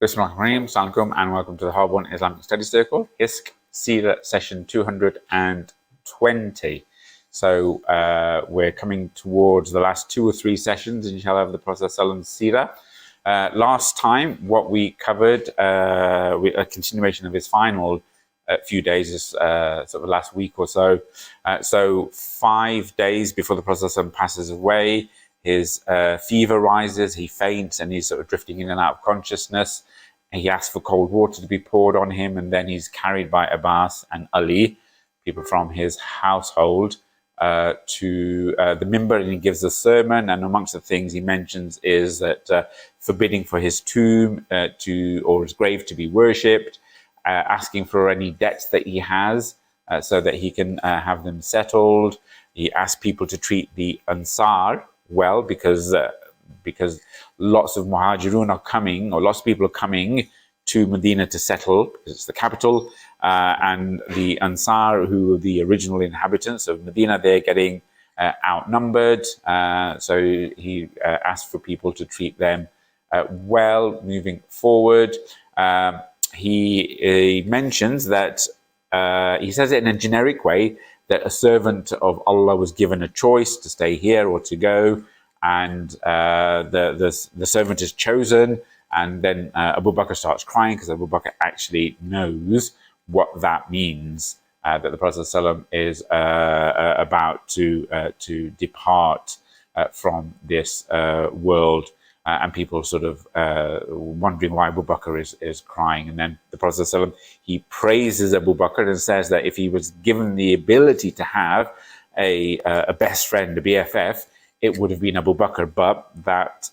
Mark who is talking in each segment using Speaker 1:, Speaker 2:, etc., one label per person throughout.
Speaker 1: Bismillahirrahmanirrahim. Assalamu alaikum and welcome to the Hard-Won Islamic Study Circle, HISC Seerah session 220. So we're coming towards the last 2 or 3 sessions, inshallah, of the Prophet Seerah. Last time, what we covered, a continuation of his final few days, sort of last week or so. So 5 days before the Prophet passes away, his fever rises, he faints, and he's sort of drifting in and out of consciousness. He asks for cold water to be poured on him, and then he's carried by Abbas and Ali, people from his household, to the minbar, and he gives a sermon. And amongst the things he mentions is that forbidding for his tomb or his grave to be worshipped, asking for any debts that he has so that he can have them settled. He asks people to treat the Ansar well, because lots of Muhajirun are coming, or lots of people are coming to Medina to settle, because it's the capital, and the Ansar, who are the original inhabitants of Medina, they're getting outnumbered, so he asked for people to treat them well moving forward. He mentions that, he says it in a generic way, that a servant of Allah was given a choice to stay here or to go, and the servant is chosen, and then Abu Bakr starts crying, because Abu Bakr actually knows what that means, that the Prophet ﷺ is about to depart from this world, and people sort of wondering why Abu Bakr is crying. And then the Prophet ﷺ, he praises Abu Bakr and says that if he was given the ability to have a best friend, a BFF, it would have been Abu Bakr, but that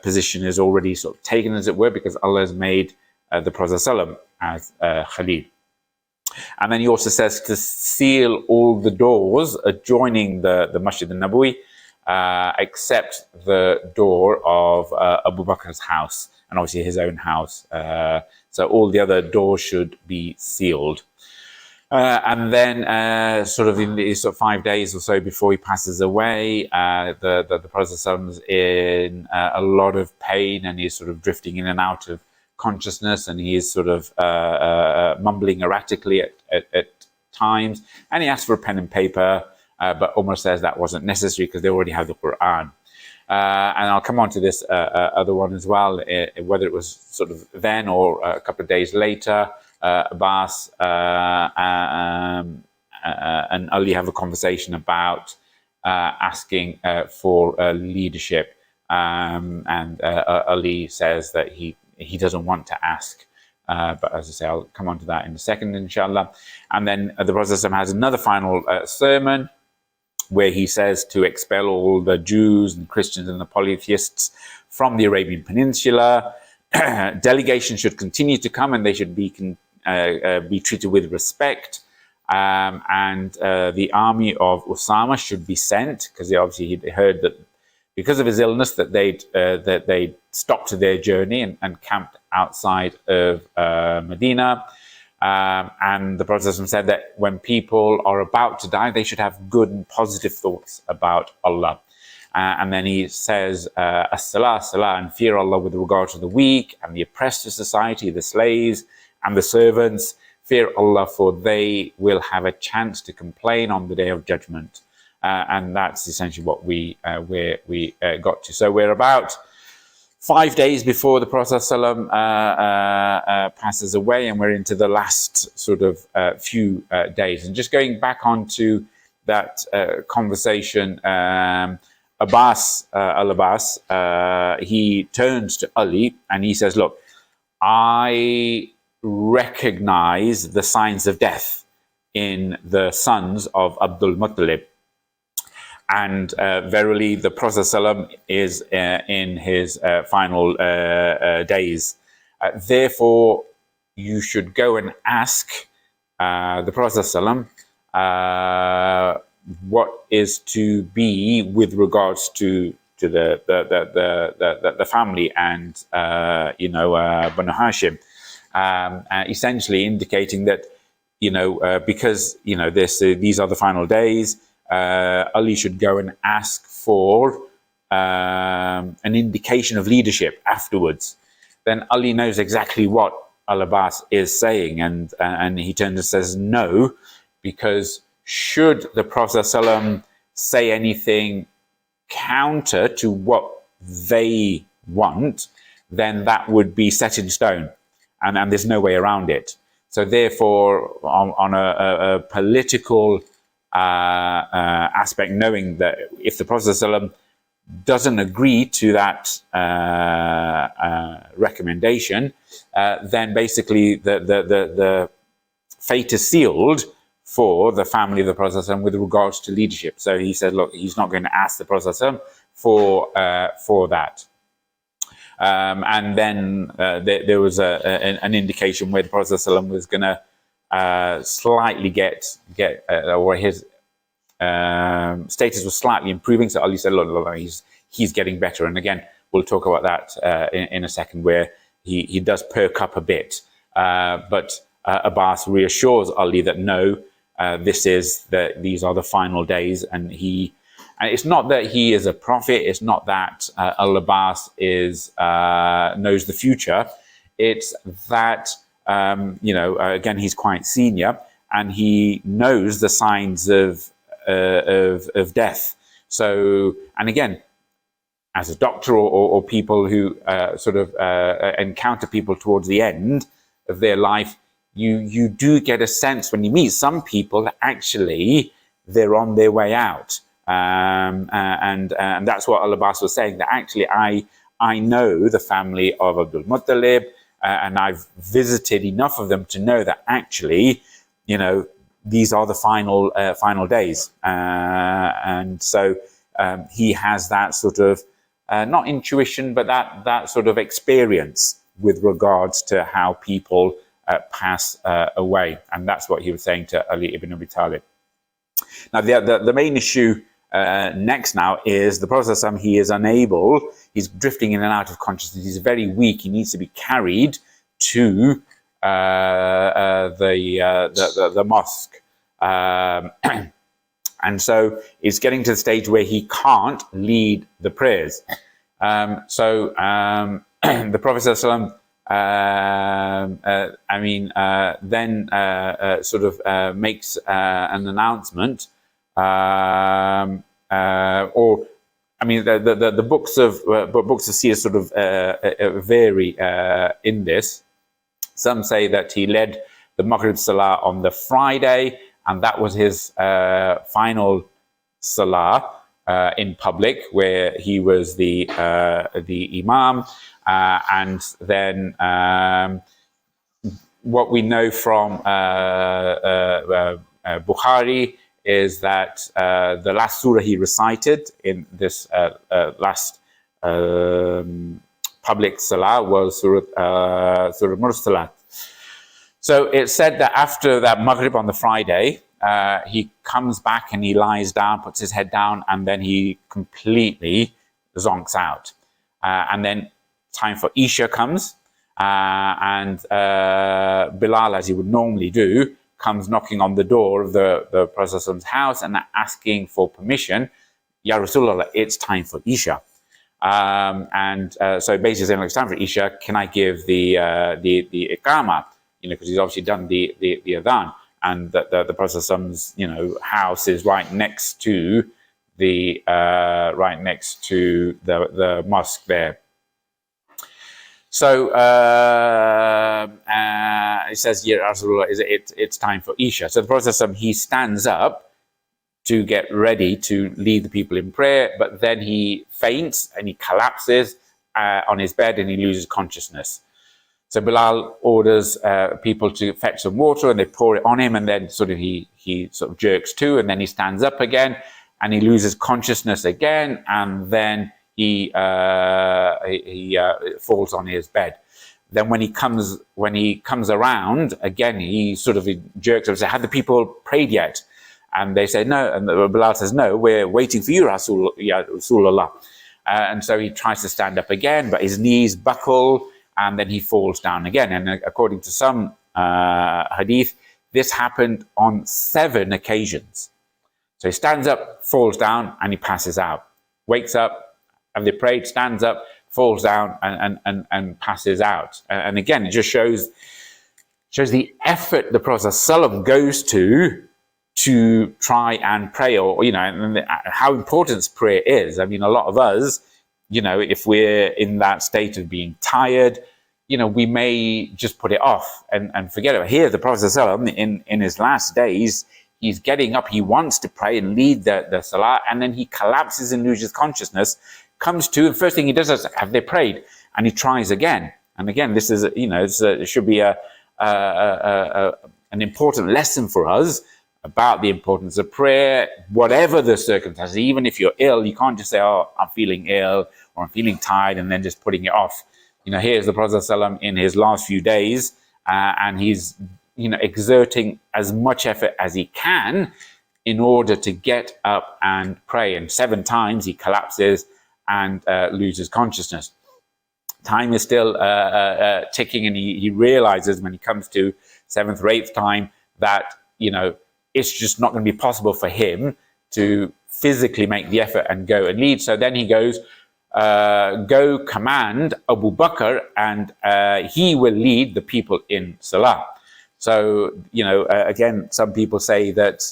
Speaker 1: position is already sort of taken, as it were, because Allah has made the Prophet ﷺ as Khalil. And then he also says to seal all the doors adjoining the Masjid al-Nabawi, except the door of Abu Bakr's house, and obviously his own house. So all the other doors should be sealed. And then sort of in the 5 days or so before he passes away, the Prophet is in a lot of pain, and he's sort of drifting in and out of consciousness, and he's sort of mumbling erratically at times, and he asks for a pen and paper, but Umar says that wasn't necessary because they already have the Qur'an. And I'll come on to this other one as well, whether it was sort of then or a couple of days later. Abbas and Ali have a conversation about asking for leadership, and Ali says that he doesn't want to ask, but as I say, I'll come on to that in a second, inshallah. And then the Prophet has another final sermon, where he says to expel all the Jews and Christians and the polytheists from the Arabian Peninsula. Delegations should continue to come, and they should be treated with respect. And the army of Usama should be sent, because obviously he'd heard that because of his illness that they'd stopped their journey and camped outside of Medina. And the Prophet said that when people are about to die, they should have good and positive thoughts about Allah. And then he says, as-salah, salah, and fear Allah with regard to the weak and the oppressed of society, the slaves and the servants. Fear Allah, for they will have a chance to complain on the Day of Judgment. And that's essentially what we got to. So we're about 5 days before the Prophet ﷺ passes away, and we're into the last sort of few days. And just going back onto that conversation, Abbas, al-Abbas, he turns to Ali and he says, look, I recognize the signs of death in the sons of Abdul Muttalib. And verily, the Prophet ﷺ is in his final days. Therefore, you should go and ask the Prophet ﷺ what is to be with regards to the family and Banu Hashim, essentially indicating that because these are the final days. Ali should go and ask for an indication of leadership afterwards. then Ali knows exactly what Al-Abbas is saying, and he turns and says no, because should the Prophet ﷺ say anything counter to what they want, then that would be set in stone, and there's no way around it. So therefore, on a political aspect, knowing that if the Prophet ﷺ doesn't agree to that recommendation, then basically the fate is sealed for the family of the Prophet ﷺ with regards to leadership. So he said, look, he's not going to ask the Prophet ﷺ for that. And then there was an indication where the Prophet ﷺ was going to slightly get or his status was slightly improving. So Ali said, look, he's getting better. And again, we'll talk about that in a second, where he does perk up a bit. But Abbas reassures Ali that no, these are the final days, and it's not that he is a prophet. It's not that Al-Abbas knows the future. It's that again, he's quite senior, and he knows the signs of death. So, and again, as a doctor or people who encounter people towards the end of their life, you do get a sense when you meet some people that actually they're on their way out. And that's what Al-Abbas was saying, that actually I know the family of Abdul Muttalib, and I've visited enough of them to know that actually, these are the final days. And so he has that sort of, not intuition, but that sort of experience with regards to how people pass away. And that's what he was saying to Ali ibn Abi Talib. Now, the main issue next now is the Prophet ﷺ, he is unable, he's drifting in and out of consciousness, he's very weak, he needs to be carried to the mosque. And so it's getting to the stage where he can't lead the prayers. So the Prophet ﷺ, then makes an announcement. The books of Seerah sort of vary in this. Some say that he led the Maghrib Salah on the Friday, and that was his final Salah in public, where he was the Imam. And then what we know from Bukhari is that the last surah he recited in this last public salah was Surah Mursalat. So it's said that after that Maghrib on the Friday, he comes back and he lies down, puts his head down, and then he completely zonks out. And then time for Isha comes, and Bilal, as he would normally do, comes knocking on the door of the Prophet's house and asking for permission. Ya Rasulullah, it's time for Isha. So basically saying, it's time for Isha, can I give the Iqamah? Because he's obviously done the Adhan, and the Prophet's house is right next to the mosque there. So it says, Ya Rasulullah, it's time for Isha. So the Prophet, he stands up to get ready to lead the people in prayer, but then he faints and he collapses on his bed and he loses consciousness. So Bilal orders people to fetch some water, and they pour it on him, and then he jerks to, and then he stands up again and he loses consciousness again, and then he falls on his bed. Then when he comes around again, he jerks up and says, "Have the people prayed yet?" And they say no, and Bilal says, "No, we're waiting for you, Rasulullah." And so he tries to stand up again, but his knees buckle, and then he falls down again. And according to some hadith, this happened on 7 occasions. So he stands up, falls down, and he passes out. Wakes up, and they prayed, stands up, falls down and passes out. And again, it just shows the effort the Prophet ﷺ goes to try and pray, or and how important prayer is. I mean, a lot of us, if we're in that state of being tired, we may just put it off and forget it. Here, the Prophet ﷺ, in his last days, he's getting up, he wants to pray and lead the salah, and then he collapses and loses consciousness, comes to, and first thing he does is, have they prayed? And he tries again. And again, this is, it should be an important lesson for us about the importance of prayer, whatever the circumstances. Even if you're ill, you can't just say, oh, I'm feeling ill, or I'm feeling tired, and then just putting it off. Here's the Prophet ﷺ in his last few days, and he's, exerting as much effort as he can in order to get up and pray. And 7 times he collapses and loses consciousness. Time is still ticking, and he realizes when he comes to 7th or 8th time that, it's just not going to be possible for him to physically make the effort and go and lead. So then he goes, go command Abu Bakr, and he will lead the people in Salah. So, again, some people say that,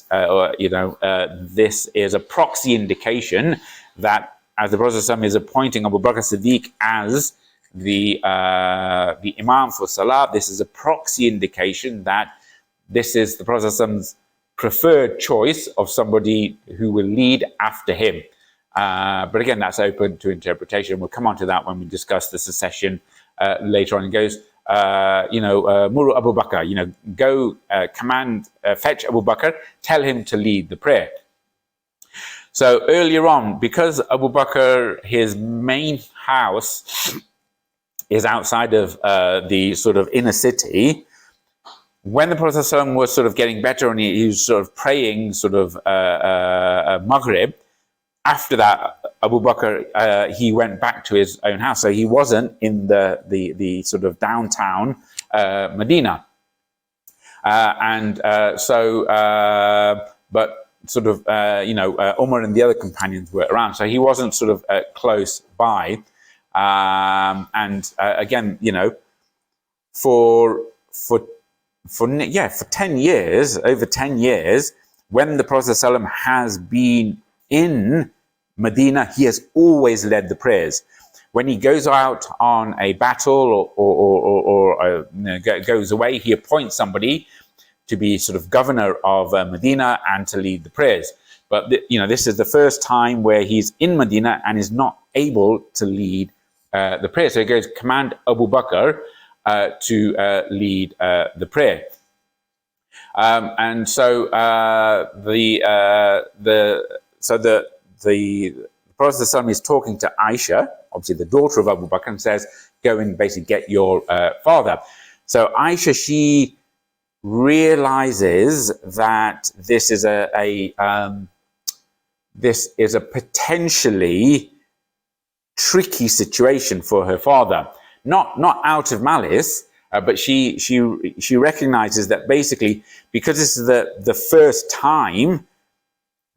Speaker 1: this is a proxy indication that as the Prophet ﷺ is appointing Abu Bakr Siddiq as the Imam for Salah, this is a proxy indication that this is the Prophet ﷺ's preferred choice of somebody who will lead after him. But again, that's open to interpretation. We'll come on to that when we discuss the succession later on. It goes, Muru Abu Bakr, go command, fetch Abu Bakr, tell him to lead the prayer. So earlier on, because Abu Bakr, his main house is outside of the sort of inner city, when the Prophet ﷺ was sort of getting better and he was sort of praying sort of Maghrib, after that, Abu Bakr, he went back to his own house. So he wasn't in the sort of downtown Medina. But sort of, Umar and the other companions were around. So he wasn't sort of close by. Again, for 10 years, over 10 years, when the Prophet ﷺ has been in Medina, he has always led the prayers. When he goes out on a battle or goes away, he appoints somebody to be sort of governor of Medina and to lead the prayers. But this is the first time where he's in Medina and is not able to lead the prayer. So he goes, command Abu Bakr to lead the prayer. The Prophet ﷺ is talking to Aisha, obviously the daughter of Abu Bakr, and says, go and basically get your father. So Aisha, she realizes that this is a potentially tricky situation for her father. Not out of malice, but she recognizes that basically, because this is the first time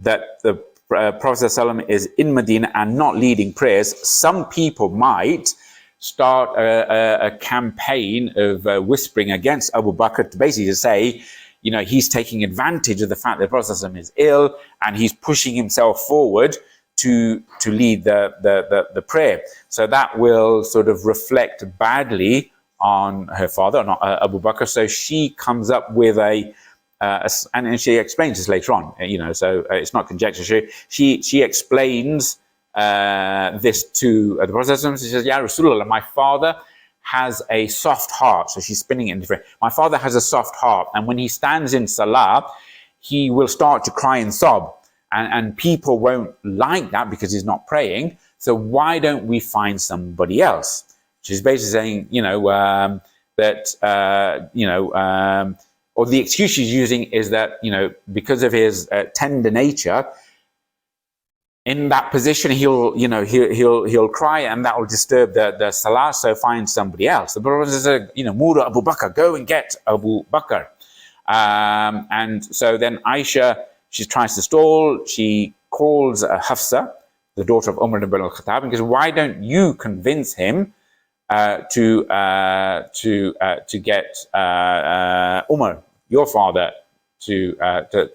Speaker 1: that the Prophet ﷺ is in Medina and not leading prayers, some people might start a campaign of whispering against Abu Bakr to basically say, he's taking advantage of the fact that the Prophet ﷺ is ill and he's pushing himself forward to lead the prayer. So that will sort of reflect badly on her father, not Abu Bakr. So she comes up with and she explains this later on, so it's not conjecture. She explains this to the Prophet. She says, Ya Rasulullah, my father has a soft heart. So she's spinning it in different. My father has a soft heart, and when he stands in salah, he will start to cry and sob. And people won't like that because he's not praying. So why don't we find somebody else? She's basically saying, or the excuse she's using is that, because of his tender nature, in that position he'll cry, and that will disturb the salah. So find somebody else. The Prophet says, Mura Abu Bakr, go and get Abu Bakr. And so then Aisha, she tries to stall. She calls Hafsa, the daughter of Umar ibn al-Khattab, and goes, why don't you convince him to get Umar, your father, to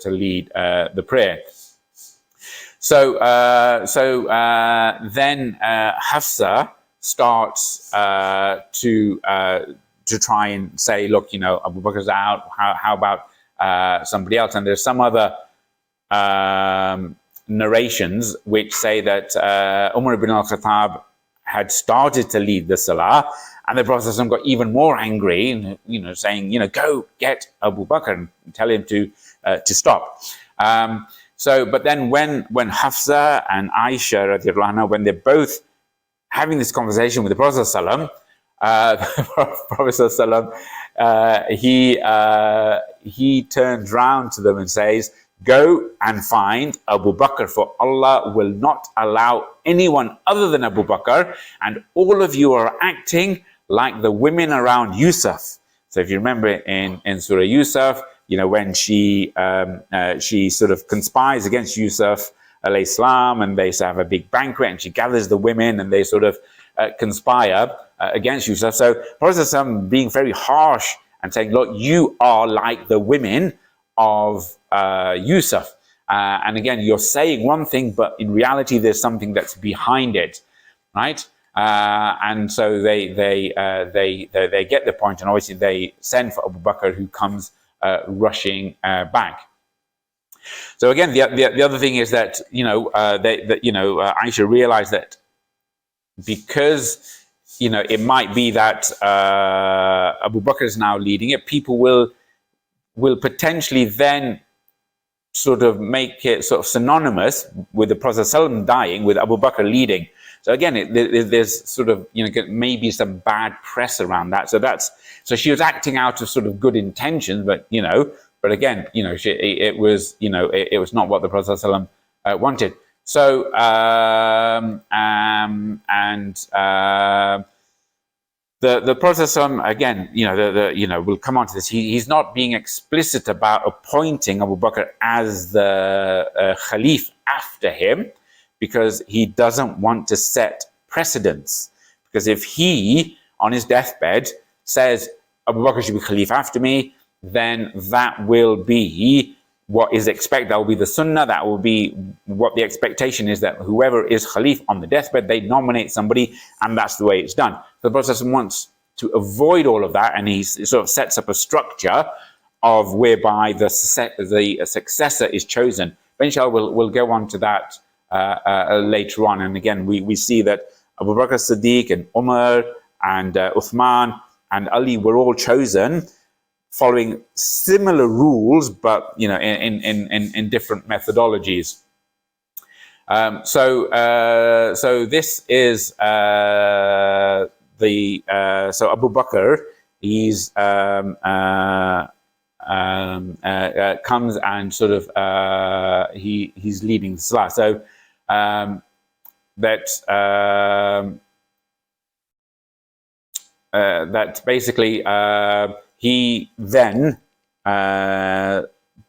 Speaker 1: lead the prayer. So then Hafsa starts to try and say, look, you know, Abu Bakr's out. How about somebody else? And there's some other narrations which say that Umar ibn al-Khattab had started to lead the salah, and the Prophet got even more angry, you know, saying, you know, go get Abu Bakr and tell him to stop. But then when Hafsa and Aisha, when they're both having this conversation with the Prophet he turns round to them and says, go and find Abu Bakr, for Allah will not allow anyone other than Abu Bakr, and all of you are acting like the women around Yusuf. So if you remember in Surah Yusuf, you know, when she sort of conspires against Yusuf alayhi salam, and they have a big banquet, and she gathers the women, and they sort of conspire against Yusuf. So Prophet being very harsh and saying, look, you are like the women of Yusuf. And again, you're saying one thing, but in reality, there's something that's behind it, right? And so they get the point, and obviously they send for Abu Bakr, who comes rushing back. So again, the other thing is that, you know, Aisha realized that because, you know, it might be that Abu Bakr is now leading it, people will potentially then sort of make it sort of synonymous with the Prophet ﷺ dying, with Abu Bakr leading. So again, there's sort of, you know, maybe some bad press around that. So she was acting out of sort of good intentions, but, you know, but again, you know, it was not what the Prophet ﷺ wanted. So the Prophet again, you know, we'll come on to this. He's not being explicit about appointing Abu Bakr as the Khalif after him, because he doesn't want to set precedents. Because if he, on his deathbed, says Abu Bakr should be Khalif after me, then that will be what is expected. That will be the sunnah. That will be what the expectation is, that whoever is Khalif on the deathbed, they nominate somebody, and that's the way it's done. The Prophet wants to avoid all of that, and he sort of sets up a structure of whereby the successor is chosen. But inshallah, we'll go on to that later on. And again, we see that Abu Bakr Siddiq and Umar and Uthman and Ali were all chosen following similar rules, but, you know, in different methodologies. So this is so Abu Bakr, he's comes and sort of he's leading the salah. So that basically he then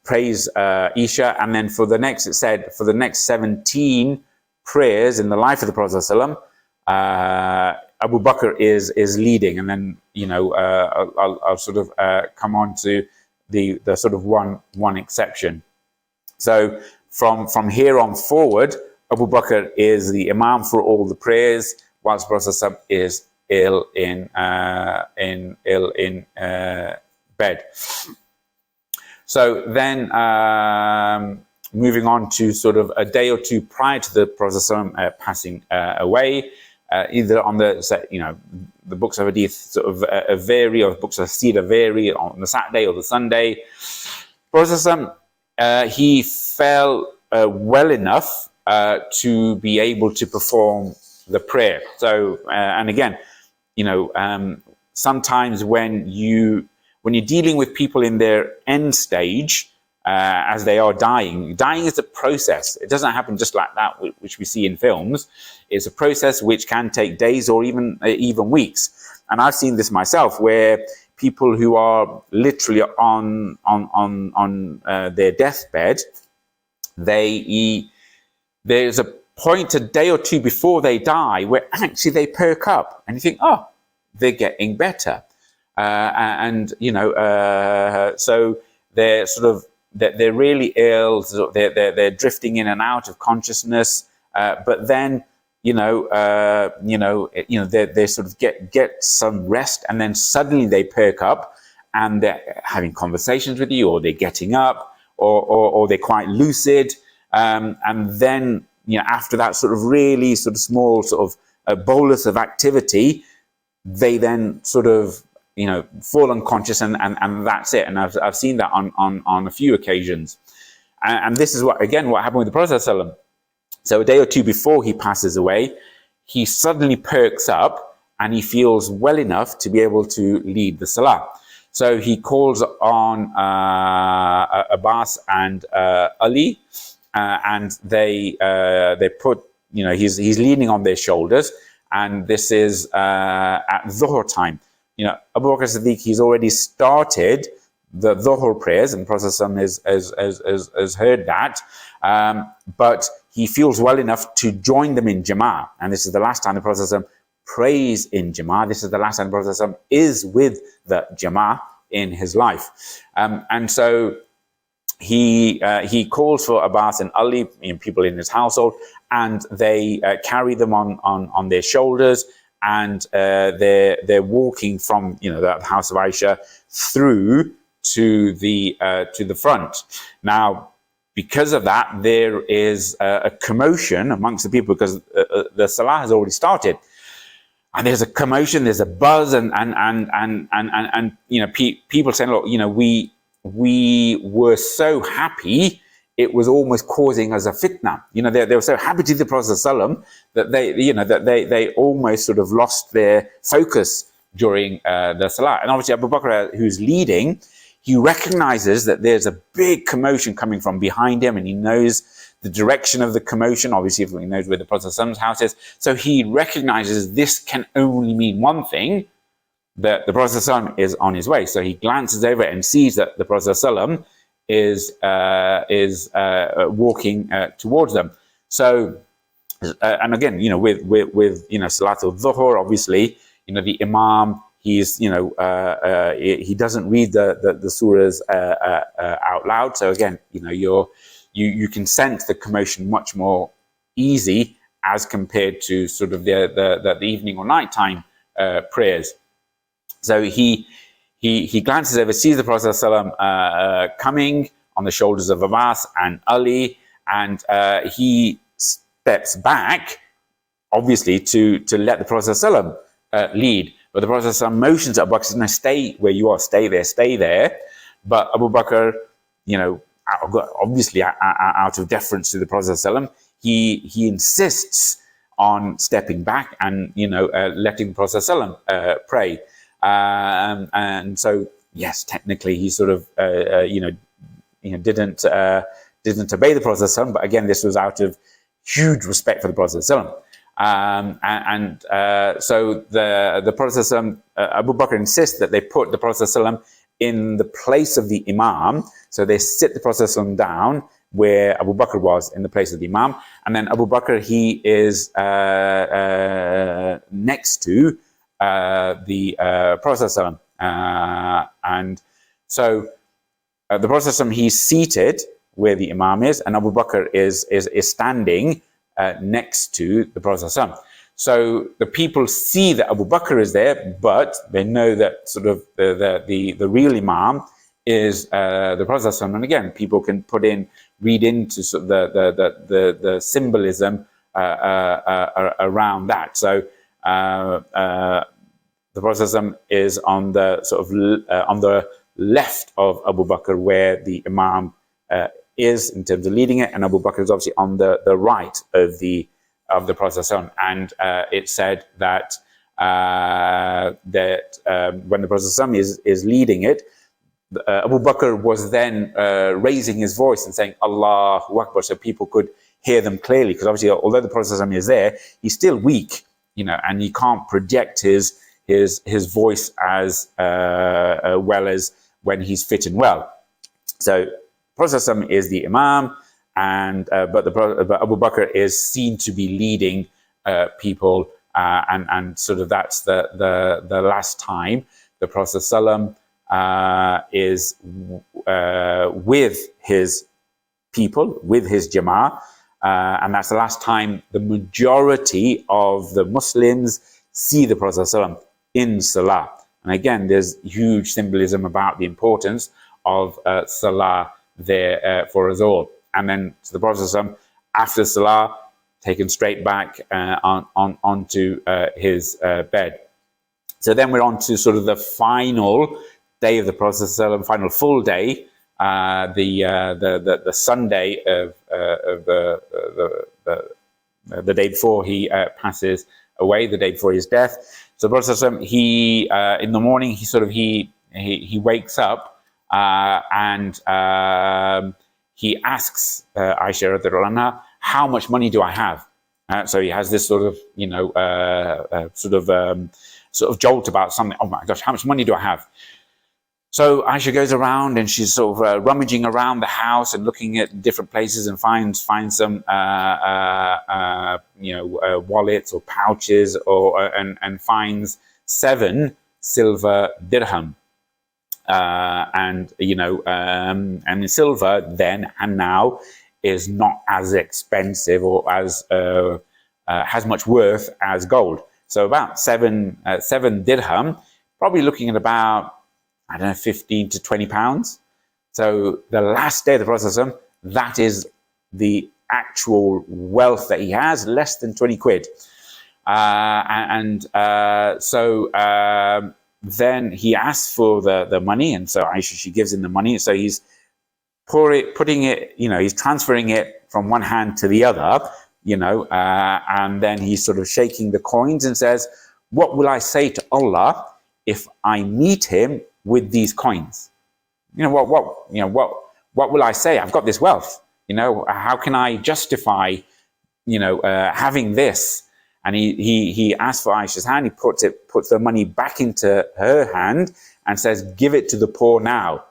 Speaker 1: prays Isha, and then for the next, it said, for the next 17 prayers in the life of the Prophet ﷺ, Abu Bakr is leading, and then, you know, I'll sort of come on to the sort of one exception. So from here on forward, Abu Bakr is the Imam for all the prayers, whilst the Prophet ﷺ is ill in bed. So then, moving on to sort of a day or two prior to the Prophet ﷺ passing away, either on the, you know, the books of Hadith sort of vary, or books of Seerah vary on the Saturday or the Sunday. Prophet ﷺ, he fell well enough to be able to perform the prayer. So, and again, you know, sometimes when you're dealing with people in their end stage, as they are dying is a process. It doesn't happen just like that, which we see in films. It's a process which can take days or even weeks. And I've seen this myself, where people who are literally on their deathbed, there's a point a day or two before they die where actually they perk up and you think, oh, they're getting better. So they're sort of, they're really ill, so they're drifting in and out of consciousness, but then, they sort of get some rest, and then suddenly they perk up and they're having conversations with you, or they're getting up, or they're quite lucid. And then, after that sort of really sort of small sort of a bolus of activity, they then sort of, fall unconscious, and that's it. And I've seen that on a few occasions. And this is what happened with the Prophet ﷺ. So a day or two before he passes away, he suddenly perks up and he feels well enough to be able to lead the Salah. So he calls on Abbas and Ali, and they put, he's leaning on their shoulders, and this is at Dhuhr time. Abu Bakr Siddiq, he's already started the Dhuhr prayers, and the Prophet has heard that, but he feels well enough to join them in Jama'ah. And this is the last time the Prophet prays in Jama'ah. This is the last time the Prophet is with the Jama'ah in his life. And so he calls for Abbas and Ali, people in his household, and they carry them on their shoulders, and they're walking from the house of Aisha through to the front. Now, because of that, there is a commotion amongst the people, because the Salah has already started, and there's a commotion, there's a buzz, and people saying, look, we were so happy, it was almost causing us a fitna. They were so happy to the Prophet ﷺ that they almost sort of lost their focus during the Salah. And obviously Abu Bakr, who's leading, he recognizes that there's a big commotion coming from behind him, and he knows the direction of the commotion. Obviously, he knows where the Prophet ﷺ's house is. So he recognizes this can only mean one thing, that the Prophet ﷺ is on his way. So he glances over and sees that the Prophet ﷺ is walking towards them. So, and again, with Salatul Dhuhr, obviously, the Imam, he's, he doesn't read the surahs out loud. So again, you can sense the commotion much more easy as compared to sort of the evening or nighttime prayers. So he glances over, sees the Prophet ﷺ coming on the shoulders of Abbas and Ali, and he steps back, obviously, to let the Prophet ﷺ lead. But the Prophet ﷺ motions at Abu Bakr, says, no, stay where you are, stay there. But Abu Bakr, obviously out of deference to the Prophet ﷺ, he insists on stepping back and letting the Prophet ﷺ pray. And so, yes, technically he sort of didn't obey the Prophet ﷺ, but again, this was out of huge respect for the Prophet ﷺ. So the Prophet ﷺ, Abu Bakr insists that they put the Prophet ﷺ in the place of the Imam. So they sit the Prophet ﷺ down where Abu Bakr was, in the place of the Imam, and then Abu Bakr, he is next to the Prophet ﷺ. And so the Prophet ﷺ, he's seated where the Imam is, and Abu Bakr is standing next to the Prophet ﷺ. So the people see that Abu Bakr is there, but they know that sort of the real Imam is the Prophet ﷺ. And again, people can read into sort of the symbolism around that. So the Prophet ﷺ is on the sort of on the left of Abu Bakr, where the Imam is in terms of leading it, and Abu Bakr is obviously on the right of the Prophet ﷺ. And it's said that when the Prophet ﷺ is leading it, Abu Bakr was then raising his voice and saying Allahu Akbar, so people could hear them clearly, because obviously, although the Prophet ﷺ is there, he's still weak, and he can't project his voice as well as when he's fit and well. So Prophet ﷺ is the Imam, but Abu Bakr is seen to be leading people, and sort of that's the last time the Prophet ﷺ is with his people, with his Jama'ah, and that's the last time the majority of the Muslims see the Prophet ﷺ in Salah. And again, there's huge symbolism about the importance of Salah there for us all. And then the Prophet ﷺ, after Salah, taken straight back onto his bed. So then we're on to sort of the final day of the Prophet ﷺ, final full day, the Sunday of the day before he passes away, the day before his death. So the Prophet ﷺ, he in the morning he wakes up and he asks Aisha radiallahu anha, how much money do I have? So he has this sort of sort of jolt about something. Oh my gosh, how much money do I have? So Aisha goes around and she's sort of rummaging around the house and looking at different places and finds some wallets or pouches and finds 7 silver dirham. And silver then and now is not as expensive or as has much worth as gold. So about 7 dirham, probably looking at about, I don't know, 15 to 20 pounds. So the last day of the Prophet, that is the actual wealth that he has, less than 20 quid. Then he asks for the money, and so Aisha, she gives him the money. So he's putting it, he's transferring it from one hand to the other, and then he's sort of shaking the coins and says, what will I say to Allah if I meet him with these coins? What will I say? I've got this wealth. How can I justify, having this? And he asks for Aisha's hand. He puts the money back into her hand and says, give it to the poor now.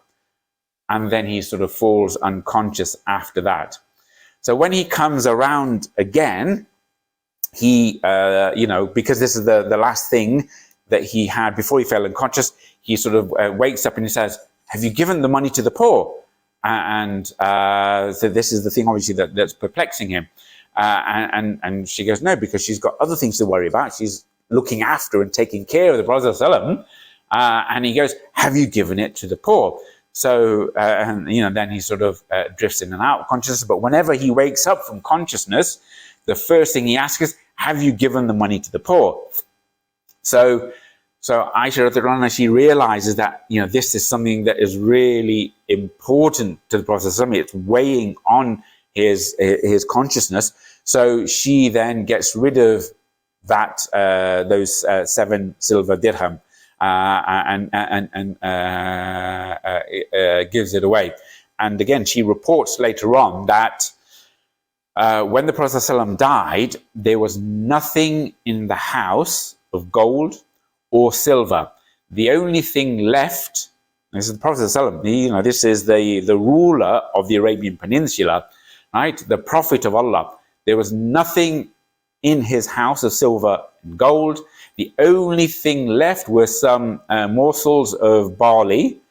Speaker 1: And then he sort of falls unconscious after that. So when he comes around again, he, because this is the last thing that he had before he fell unconscious, he sort of wakes up and he says, have you given the money to the poor? So this is the thing, obviously, that's perplexing him. And she goes, no, because she's got other things to worry about. She's looking after and taking care of the Prophet ﷺ. And he goes, have you given it to the poor? So, then he sort of drifts in and out of consciousness. But whenever he wakes up from consciousness, the first thing he asks is, have you given the money to the poor? So Aisha radiallahu anha, she realizes that, this is something that is really important to the Prophet ﷺ. It's weighing on his consciousness. So she then gets rid of that those 7 silver dirham and gives it away. And again, she reports later on that when the Prophet ﷺ died, there was nothing in the house of gold or silver. The only thing left, this is the Prophet ﷺ, this is the ruler of the Arabian Peninsula, right? The Prophet of Allah. There was nothing in his house of silver and gold. The only thing left were some morsels of barley,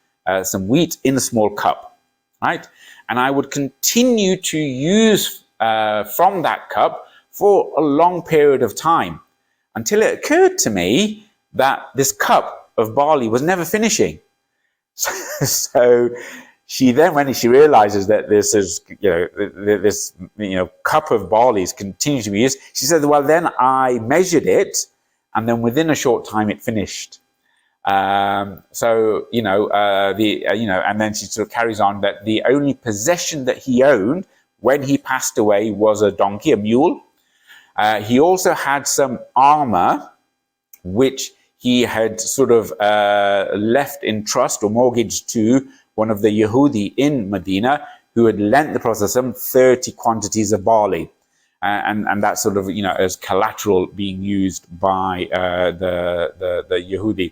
Speaker 1: some wheat in a small cup, right? And I would continue to use from that cup for a long period of time until it occurred to me that this cup of barley was never finishing. So she then, when she realizes that this is, this cup of barley is continuing to be used, she said, well, then I measured it, and then within a short time it finished. And then she sort of carries on that the only possession that he owned when he passed away was a donkey, a mule. He also had some armor, which he had sort of left in trust or mortgaged to one of the Yehudi in Medina, who had lent the Prophet 30 quantities of barley. And that's sort of, as collateral being used by the Yehudi.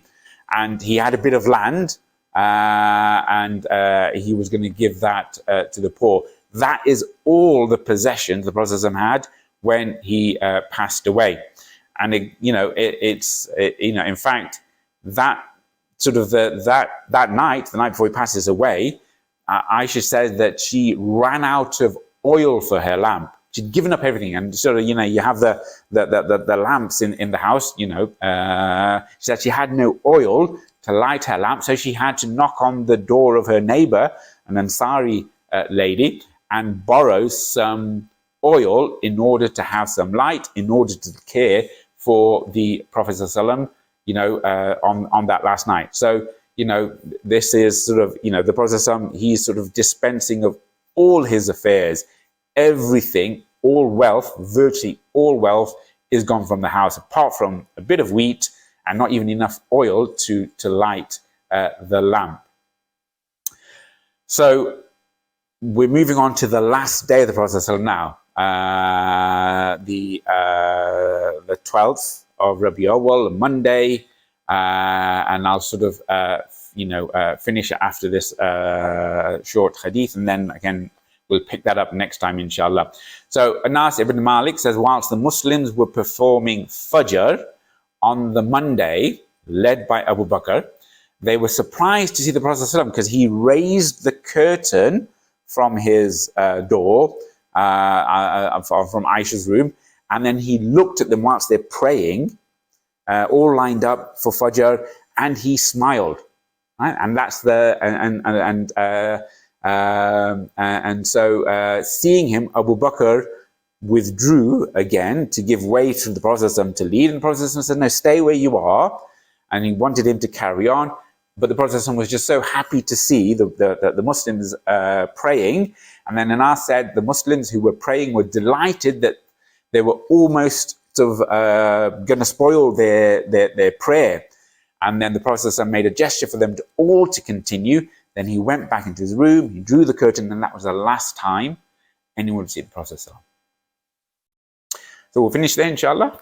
Speaker 1: And he had a bit of land, and he was going to give that to the poor. that is all the possessions the Prophet had when he passed away. And in fact, that sort of that night, the night before he passes away, Aisha said that she ran out of oil for her lamp. She'd given up everything, and sort of, you have the lamps in the house. She said she had no oil to light her lamp, so she had to knock on the door of her neighbor, an Ansari lady, and borrow some oil in order to have some light, in order to care for the Prophet ﷺ, on that last night. So, this is sort of, the Prophet ﷺ, he's sort of dispensing of all his affairs, everything, all wealth, virtually all wealth is gone from the house, apart from a bit of wheat and not even enough oil to light the lamp. So we're moving on to the last day of the Prophet ﷺ now, the 12th of Rabi Awwal, Monday, and I'll sort of finish after this short hadith, and then again we'll pick that up next time, inshallah. So Anas ibn Malik says, whilst the Muslims were performing Fajr on the Monday, led by Abu Bakr, they were surprised to see the Prophet ﷺ, because he raised the curtain from his door, from Aisha's room, and then he looked at them whilst they're praying, all lined up for Fajr, and he smiled. Right? And that's so seeing him, Abu Bakr withdrew again to give way to the Prophet ﷺ to lead, and the Prophet ﷺ said, no, stay where you are, and he wanted him to carry on. But the Prophet ﷺ was just so happy to see the Muslims praying. And then Anas said the Muslims who were praying were delighted that they were almost sort of going to spoil their prayer. And then the Prophet ﷺ made a gesture for them all to continue. Then he went back into his room, he drew the curtain, and that was the last time anyone would see the Prophet ﷺ. So we'll finish there, inshallah.